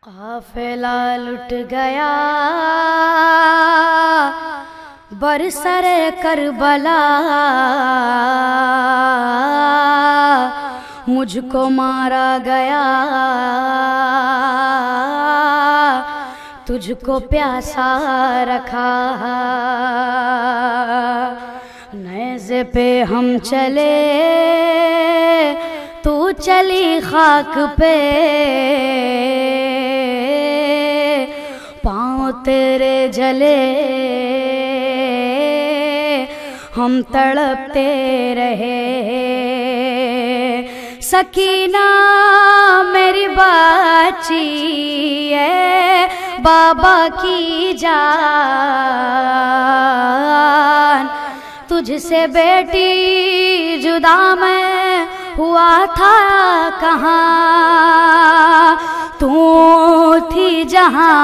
قافلہ لٹ گیا برسر کربلا، مجھ کو مارا گیا تجھ کو پیاسا رکھا، نیزے پہ ہم چلے تو چلی خاک پہ، پاؤں تیرے جلے ہم تڑپتے رہے، سکینہ میری بچی ہے بابا کی جان، تجھ سے بیٹی جدا میں ہوا تھا کہاں، تو تھی جہاں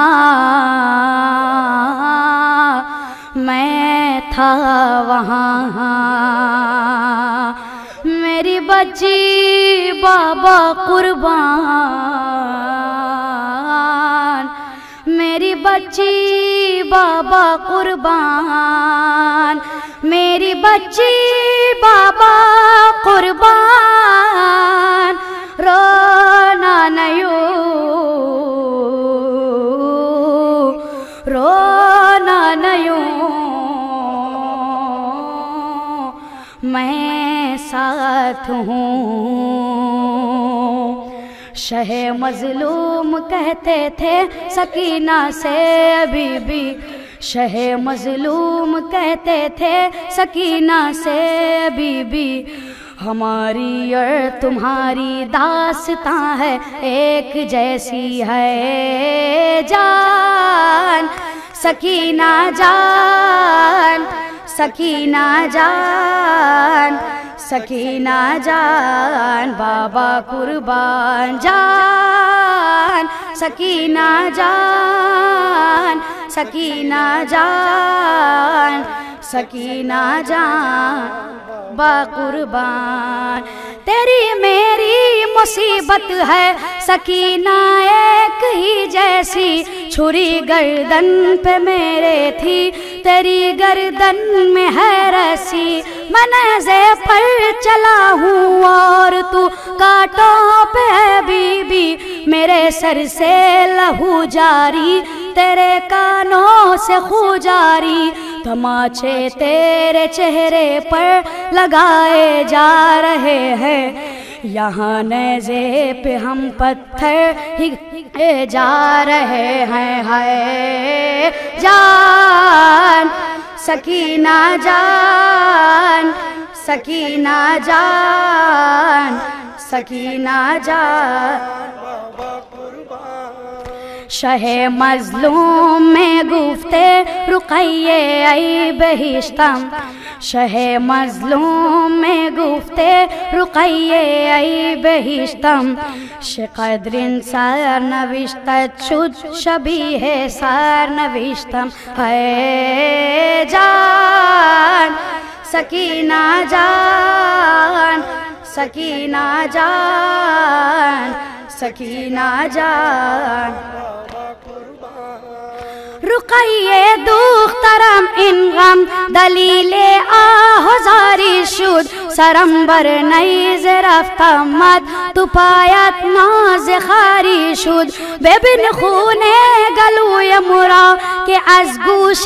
میں تھا وہاں، میری بچی بابا قربان، میری بچی بابا قربان، میری بچی بابا قربان، رونا نیوں رونا نیوں، میں ساتھ ہوں، شہ مظلوم کہتے تھے سکینہ سے ابھی بھی، شہ مظلوم کہتے تھے سکینہ سے ابھی بھی، ہماری اور تمہاری داستاں ہے ایک جیسی ہے جان، سکینہ جان، سکینہ جان، سکینہ جان، بابا قربان جان، سکینہ جان، سکینہ جان، سکینہ جان با قربان، تیری میری مصیبت ہے سکینہ ایک ہی جیسی، چھری گردن پہ میرے تھی تیری گردن میں ہے رسی، میں نیزے پر چلا ہوں اور تو کانٹوں پہ ہے بی بی، میرے سر سے لہو جاری تیرے کانوں سے خو جاری، تماچے تیرے چہرے پر لگائے جا رہے ہیں، یہاں نیزے پہ ہم پتھر ہی جا رہے ہیں، ہے جان، سکینہ جان، سکینہ جان، سکینہ جان، شہ مظلوم میں گفتے رقیہ ای بہشتم، شہ مظلوم میں گفتے رقیہ ای بہشتم، شقدر سرنوشتت شد شبیہ سرنوشتم، ہے جان، سکینہ جان، سکینہ جان، سکینہ جان، رقیہ دخترم این غم دلیل آهزاری شد، سرم بر نیز رفتمت تو پایت ناز خاری شد، ببین خون گلوی مرا که از گوش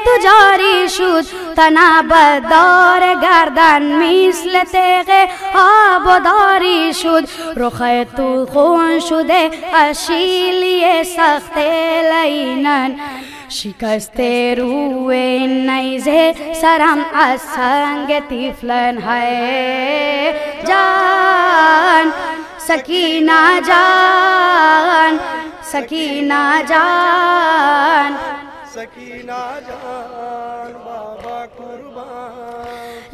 تو جاری شد، تنابدار گردن مثل تیغ آبداری شد، رخ تو خون شده اشیلی سخت لینن، شکست روی نیزه سرم از سنگ طفلن، ہے جان، سکینہ جان، سکینہ جان، سکینہ جان، بابا قربان،